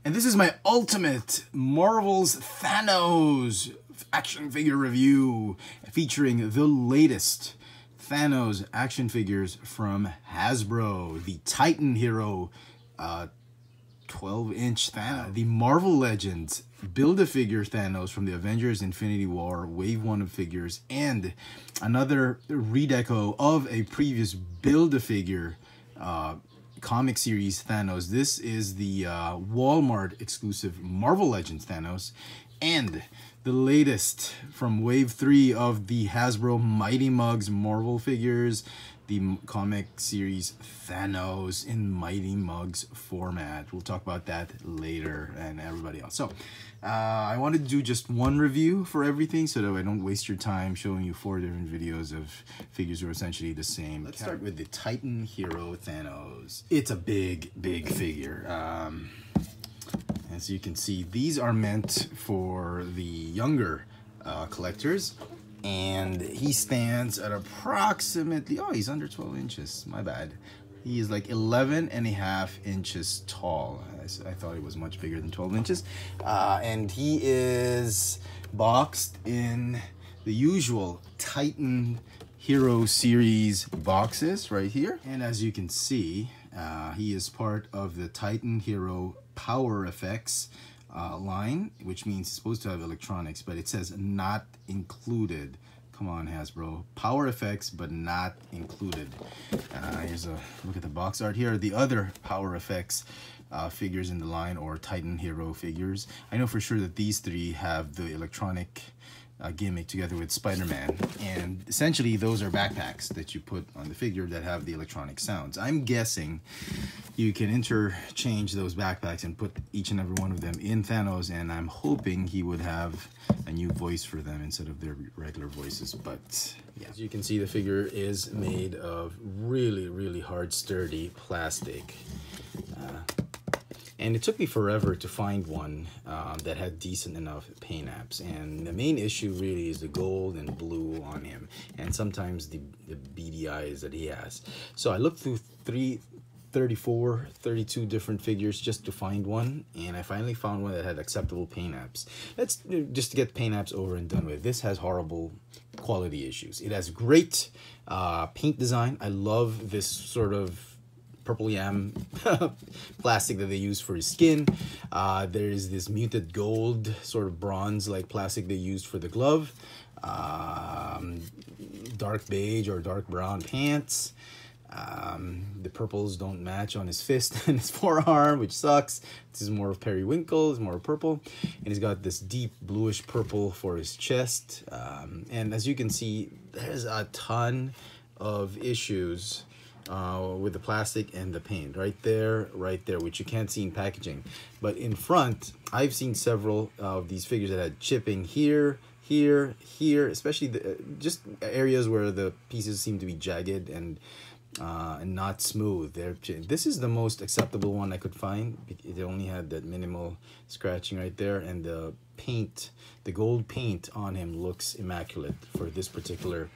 And this is my ultimate Marvel's Thanos action figure review featuring the latest Thanos action figures from Hasbro. The Titan Hero 12-inch Thanos. The Marvel Legends Build-A-Figure Thanos from the Avengers Infinity War Wave 1 of figures, and another redeco of a previous Build-A-Figure comic series Thanos. This is the Walmart exclusive Marvel Legends Thanos, and the latest from Wave 3 of the Hasbro Mighty Muggs Marvel figures, the comic series Thanos in Mighty Muggs format. We'll talk about that later, and everybody else. So I wanted to do just one review for everything so that I don't waste your time showing you 4 different videos of figures that are essentially the same. Let's start with the Titan Hero Thanos. It's a big figure. As you can see, these are meant for the younger collectors. And he stands at approximately, oh, he's under 12 inches, my bad. He is like 11.5 inches tall. I thought he was much bigger than 12 inches. And he is boxed in the usual Titan Hero series boxes right here. And as you can see, he is part of the Titan Hero Power Effects line, which means it's supposed to have electronics, but it says not included. Come on, Hasbro. Power effects, but not included. Here's a look at the box art here. The other Power Effects figures in the line, or Titan Hero figures. I know for sure that these 3 have the electronic gimmick together with Spider-Man, and essentially those are backpacks that you put on the figure that have the electronic sounds. I'm guessing you can interchange those backpacks and put each and every one of them in Thanos, and I'm hoping he would have a new voice for them instead of their regular voices. But yeah, as you can see, the figure is made of really hard, sturdy plastic. And it took me forever to find one that had decent enough paint apps. And the main issue really is the gold and blue on him, and sometimes the beady eyes that he has. So I looked through 32 different figures just to find one, and I finally found one that had acceptable paint apps. Let's just get paint apps over and done with. This has horrible quality issues. It has great paint design. I love this sort of purple yam plastic that they use for his skin. There is this muted gold, sort of bronze like plastic they used for the glove. Dark beige or dark brown pants. The purples don't match on his fist and his forearm, which sucks. This is more of periwinkle, it's more purple. And he's got this deep bluish purple for his chest. And as you can see, there's a ton of issues with the plastic and the paint right there, which you can't see in packaging. But in front, I've seen several of these figures that had chipping here, especially just areas where the pieces seem to be jagged and not smooth. This is the most acceptable one I could find. It only had that minimal scratching right there, and the paint, the gold paint on him looks immaculate for this particular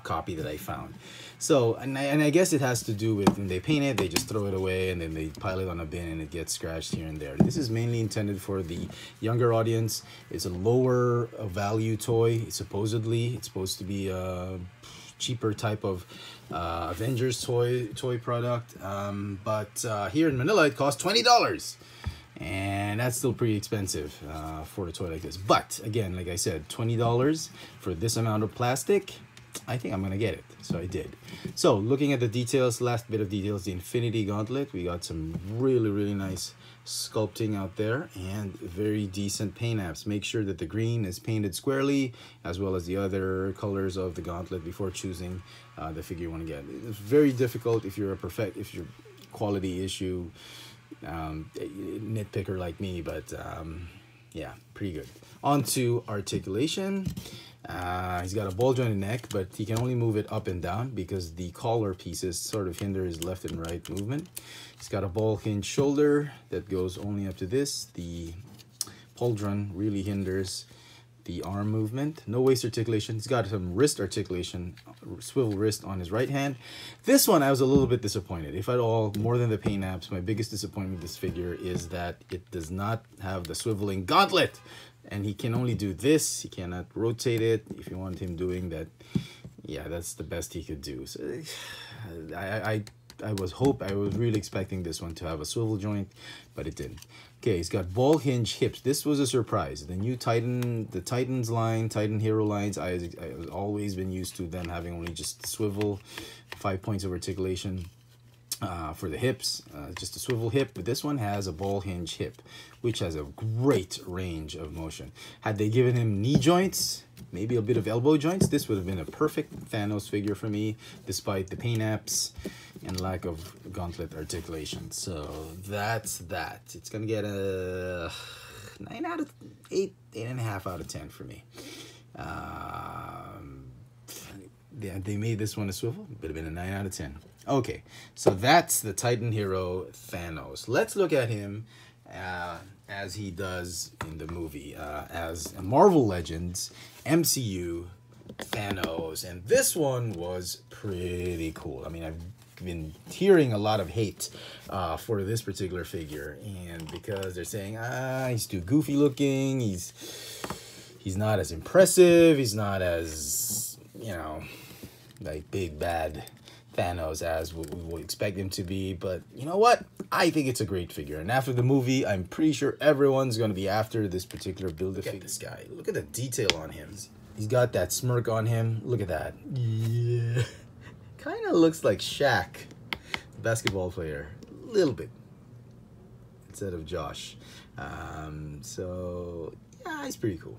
copy that I found. So, and I guess it has to do with when they paint it, they just throw it away and then they pile it on a bin and it gets scratched here and there. This is mainly intended for the younger audience. It's a lower value toy. Supposedly, it's supposed to be a cheaper type of Avengers toy product. But here in Manila, it costs $20. And that's still pretty expensive for a toy like this. But again, like I said, $20 for this amount of plastic, I think I'm gonna get it. So I did. So looking at the details, last bit of details, the Infinity Gauntlet, we got some really nice sculpting out there and very decent paint apps. Make sure that the green is painted squarely, as well as the other colors of the gauntlet before choosing the figure you want to get. It's very difficult if you're if you're quality issue nitpicker like me, but yeah, pretty good. On to articulation. He's got a ball jointed neck, but he can only move it up and down because the collar pieces sort of hinder his left and right movement. He's got a ball hinge shoulder that goes only up to this. The pauldron really hinders the arm movement. No waist articulation. He's got some wrist articulation, swivel wrist on his right hand. This one I was a little bit disappointed. If at all, more than the paint apps, my biggest disappointment with this figure is that it does not have the swiveling gauntlet. And he can only do this. He cannot rotate it. If you want him doing that, yeah, that's the best he could do. So I was really expecting this one to have a swivel joint, but it didn't. Okay, he's got ball hinge hips. This was a surprise. The new Titan, the Titans line, Titan hero lines, I always been used to them having only just swivel, 5 points of articulation for the hips, just a swivel hip. But this one has a ball hinge hip, which has a great range of motion. Had they given him knee joints, maybe a bit of elbow joints, this would have been a perfect Thanos figure for me, despite the paint apps and lack of gauntlet articulation. So that's that. It's gonna get a 9 out of 8, 8.5 out of 10 for me. They made this one a swivel. Would have been a 9 out of 10. Okay, so that's the Titan hero Thanos. Let's look at him as he does in the movie, as Marvel Legends MCU Thanos. And this one was pretty cool. I mean, I've been hearing a lot of hate for this particular figure, and because they're saying he's too goofy looking, he's not as impressive, he's not as, you know, like big bad Thanos as we would expect him to be. But you know what, I think it's a great figure, and after the movie I'm pretty sure everyone's going to be after this particular build. Look at this guy, look at the detail on him. He's got that smirk on him. Look at that. Yeah. Kind of looks like Shaq, the basketball player, a little bit, instead of Josh. So yeah, he's pretty cool.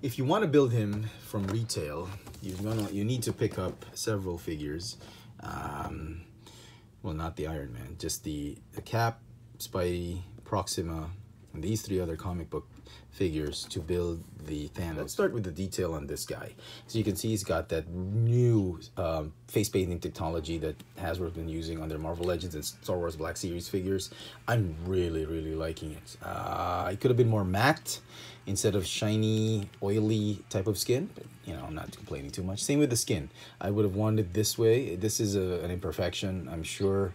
If you want to build him from retail, you need to pick up several figures. Well, not the Iron Man, just the Cap, Spidey, Proxima, and these 3 other comic book figures to build the Thanos. Let's start with the detail on this guy. So you can see he's got that new face painting technology that Hasbro's been using on their Marvel Legends and Star Wars Black Series figures. I'm really liking it. It could have been more matte instead of shiny, oily type of skin, but you know, I'm not complaining too much. Same with the skin. I would have wanted this way. This is an imperfection, I'm sure.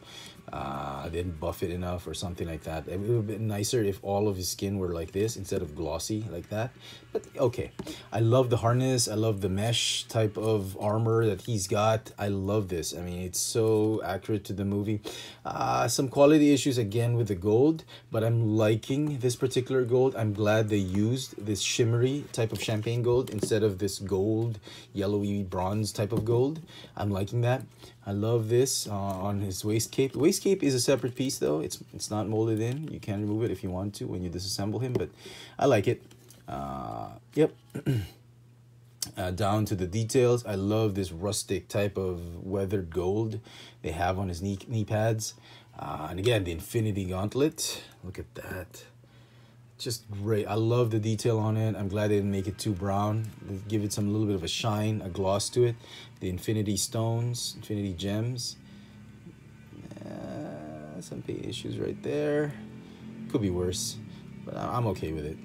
I didn't buff it enough or something like that. It would have been nicer if all of his skin were like this instead of glossy like that. But okay, I love the harness. I love the mesh type of armor that he's got. I love this. I mean, it's so accurate to the movie. Some quality issues again with the gold, but I'm liking this particular gold. I'm glad they used this shimmery type of champagne gold instead of this gold, yellowy bronze type of gold. I'm liking that. I love this on his waist cape. The waist cape is a separate piece though. It's not molded in. You can remove it if you want to when you disassemble him, but I like it. Yep. Down to the details. I love this rustic type of weathered gold they have on his knee pads. And again, the Infinity Gauntlet. Look at that. Just great. I love the detail on it. I'm glad they didn't make it too brown. They give it some little bit of a shine, a gloss to it. The Infinity Stones, Infinity Gems. Some paint issues right there. Could be worse, but I'm okay with it.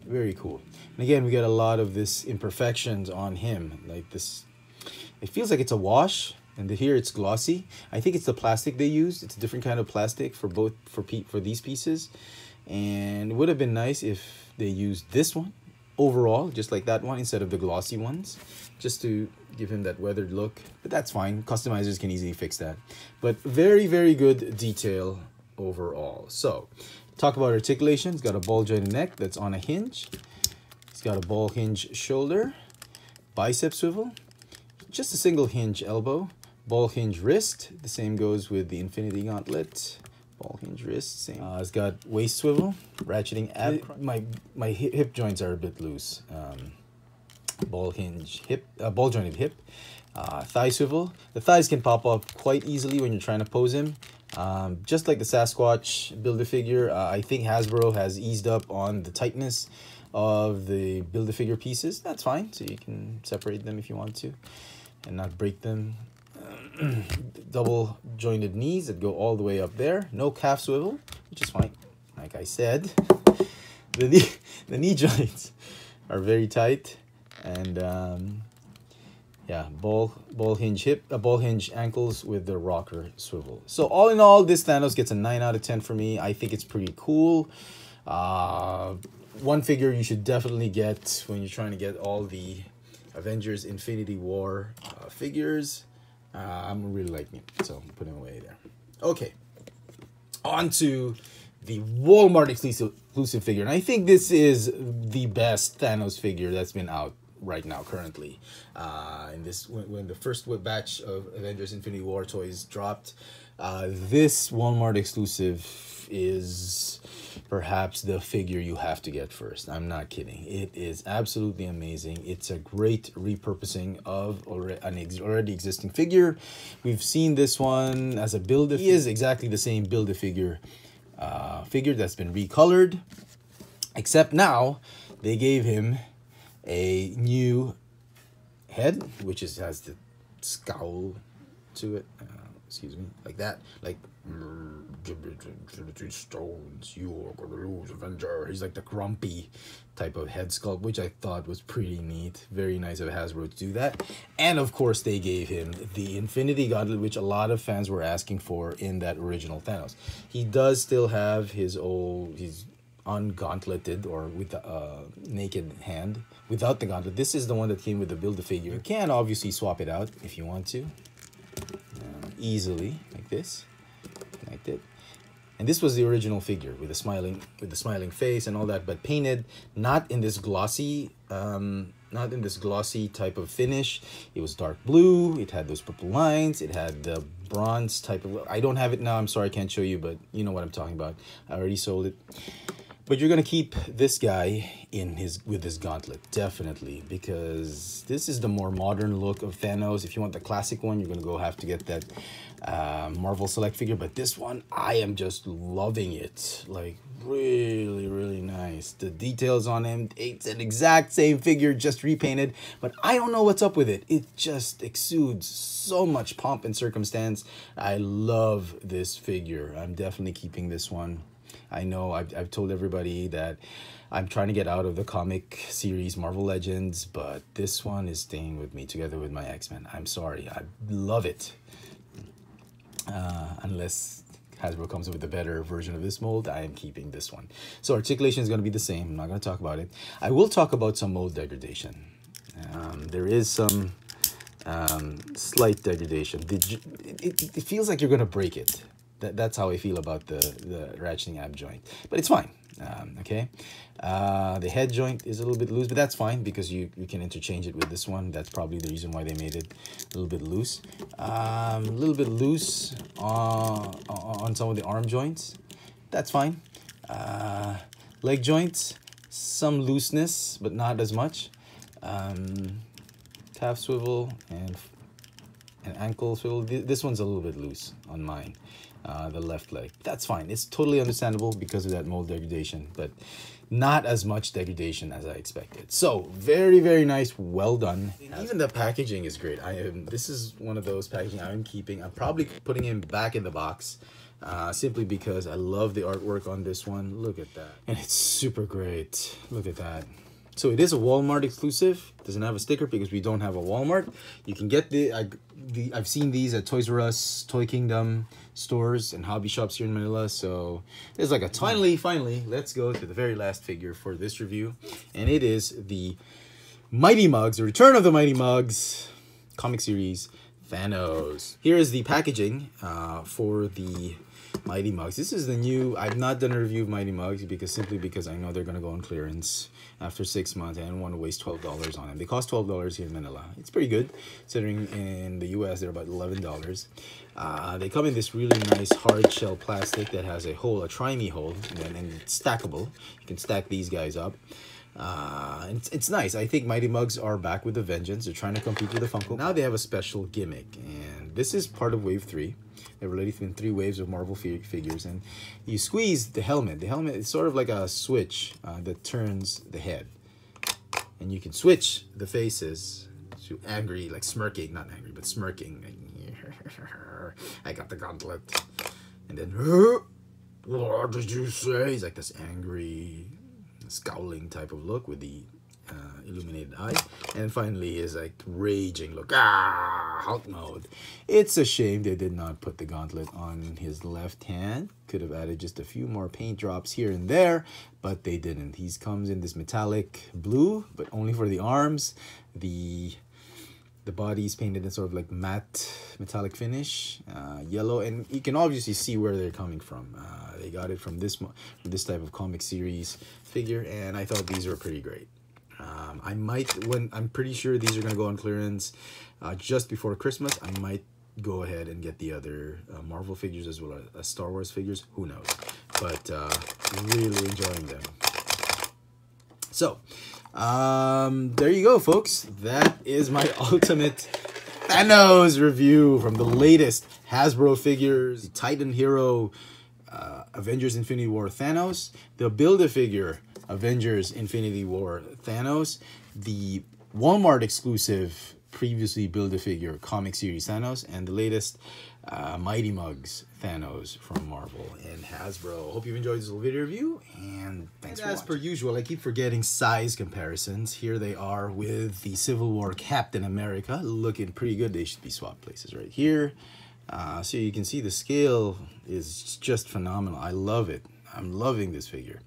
Very cool. And again, we got a lot of this imperfections on him. Like this, it feels like it's a wash. And here it's glossy. I think it's the plastic they used. It's a different kind of plastic for these pieces. And it would have been nice if they used this one overall, just like that one, instead of the glossy ones, just to give him that weathered look. But that's fine. Customizers can easily fix that. But very good detail overall. So, talk about articulation. He's got a ball jointed neck that's on a hinge. He's got a ball hinge shoulder, bicep swivel, just a single hinge elbow, ball hinge wrist. The same goes with the Infinity Gauntlet. Ball hinge wrist, same. It's got waist swivel, ratcheting ab. My hip joints are a bit loose. Ball hinge hip, ball jointed hip, thigh swivel. The thighs can pop up quite easily when you're trying to pose him. Just like the Sasquatch Build-A-Figure, I think Hasbro has eased up on the tightness of the Build-A-Figure pieces. That's fine, so you can separate them if you want to and not break them. Double jointed knees that go all the way up there. No calf swivel, which is fine. Like I said, the knee joints are very tight, and yeah, ball hinge ankles with the rocker swivel. So all in all, this Thanos gets a 9 out of 10 for me. I think it's pretty cool. One figure you should definitely get when you're trying to get all the Avengers Infinity War figures. I'm really liking it, so I'm putting it away there. Okay, on to the Walmart exclusive figure, and I think this is the best Thanos figure that's been out right now currently. In this, when the first batch of Avengers Infinity War toys dropped, this Walmart exclusive is perhaps the figure you have to get first. I'm not kidding. It is absolutely amazing. It's a great repurposing of an already existing figure. We've seen this one as a build-a-figure. He is exactly the same build-a-figure figure that's been recolored, except now they gave him a new head, which has the scowl to it. Excuse me, like that, like stones, you're gonna lose, Avenger. He's like the grumpy type of head sculpt, which I thought was pretty neat. Very nice of Hasbro to do that. And of course, they gave him the Infinity Gauntlet, which a lot of fans were asking for in that original Thanos. He does still have his ungauntleted, or with a naked hand without the gauntlet. This is the one that came with the Build-A-Figure. You can obviously swap it out if you want to, easily, like this, like that. And this was the original figure with the smiling face and all that, but painted not in this glossy type of finish. It was dark blue. It had those purple lines. It had the bronze type of. I don't have it now. I'm sorry, I can't show you, but you know what I'm talking about. I already sold it. But you're gonna keep this guy with his gauntlet, definitely, because this is the more modern look of Thanos. If you want the classic one, you're gonna have to get that Marvel Select figure. But this one, I am just loving it. Like, really, really nice. The details on him, it's an exact same figure, just repainted. But I don't know what's up with it. It just exudes so much pomp and circumstance. I love this figure. I'm definitely keeping this one. I know I've told everybody that I'm trying to get out of the comic series Marvel Legends, but this one is staying with me together with my X-Men. I'm sorry, I love it. Unless Hasbro comes up with a better version of this mold, I am keeping this one. So articulation is going to be the same. I'm not going to talk about it. I will talk about some mold degradation. There is some slight degradation. It feels like you're going to break it. That's how I feel about the ratcheting ab joint, but it's fine. Okay, the head joint is a little bit loose, but that's fine because you can interchange it with this one. That's probably the reason why they made it a little bit loose. A little bit loose on some of the arm joints. That's fine. Leg joints, some looseness, but not as much. Calf swivel and ankle swivel. This one's a little bit loose on mine. The left leg. That's fine. It's totally understandable because of that mold degradation, but not as much degradation as I expected. So very, very nice. Well done. And even the packaging is great. This is one of those packaging I'm keeping. I'm probably putting him back in the box simply because I love the artwork on this one. Look at that. And it's super great. Look at that. So it is a Walmart exclusive. It doesn't have a sticker because we don't have a Walmart. You can get I've seen these at Toys R Us, Toy Kingdom stores and hobby shops here in Manila. So there's like a ton. Finally, let's go to the very last figure for this review. And it is the Mighty Muggs, the Return of the Mighty Muggs comic series Thanos. Here is the packaging for the Mighty Muggs. This is the new. I've not done a review of Mighty Muggs simply because I know they're gonna go on clearance after 6 months. I don't want to waste $12 on them. They cost $12 here in Manila. It's pretty good considering in the US they're about $11. They come in this really nice hard shell plastic that has a trimmy hole, and it's stackable. You can stack these guys up. It's nice. I think Mighty Muggs are back with a vengeance. They're trying to compete with the Funko. Now they have a special gimmick, and this is part of Wave 3. They've already been 3 waves of Marvel figures, and you squeeze the helmet. The helmet is sort of like a switch that turns the head, and you can switch the faces to angry, like smirking, not angry, but smirking. I got the gauntlet, and then what did you say? He's like this angry, scowling type of look with the illuminated eye, and finally his like raging look, Hulk mode. It's a shame they did not put the gauntlet on his left hand. Could have added just a few more paint drops here and there, but they didn't. He comes in this metallic blue, but only for the arms. The body's painted in sort of like matte metallic finish, yellow, and you can obviously see where they're coming from. They got it from this type of comic series figure, and I thought these were pretty great. I'm pretty sure these are going to go on clearance just before Christmas. I might go ahead and get the other Marvel figures as well as Star Wars figures. Who knows? But really enjoying them. So, there you go, folks. That is my ultimate Thanos review from the latest Hasbro figures. The Titan Hero Avengers Infinity War Thanos. The Build-A-Figure Avengers Infinity War Thanos, the Walmart exclusive previously Build-A-Figure comic series Thanos, and the latest Mighty Muggs Thanos from Marvel and Hasbro. Hope you've enjoyed this little video review, and thanks for watching. As per usual, I keep forgetting size comparisons. Here they are with the Civil War Captain America, looking pretty good. They should be swapped places right here. So you can see the scale is just phenomenal. I love it. I'm loving this figure.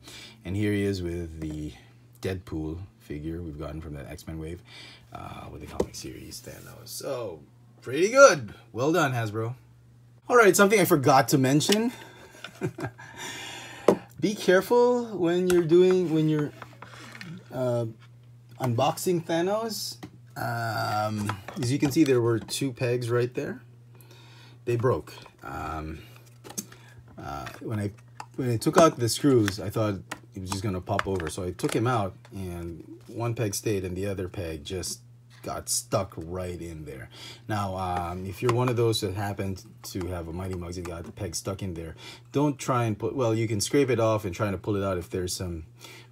And here he is with the Deadpool figure we've gotten from that X-Men wave with the comic series Thanos. So, pretty good. Well done, Hasbro. All right, something I forgot to mention. Be careful when you're unboxing Thanos. As you can see, there were 2 pegs right there. They broke. When I took out the screws, I thought it was just going to pop over. So I took him out, and 1 peg stayed, and the other peg just got stuck right in there. Now, if you're one of those that happened to have a Mighty Muggs and got the peg stuck in there, don't try and well, you can scrape it off and try to pull it out if there's some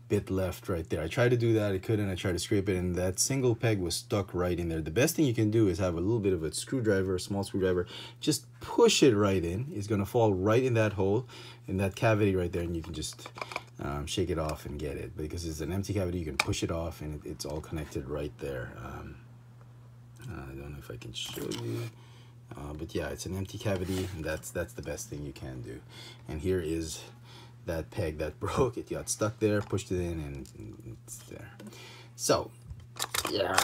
bit left right there. I tried to do that, I couldn't. I tried to scrape it, and that single peg was stuck right in there. The best thing you can do is have a little bit of a screwdriver, a small screwdriver, just push it right in. It's going to fall right in that hole, in that cavity right there, and you can just shake it off and get it. Because it's an empty cavity, you can push it off, and it's all connected right there. I don't know if I can show you, but yeah, it's an empty cavity, and that's the best thing you can do. And here is that peg that broke. It got stuck there, pushed it in, and it's there. So, yeah.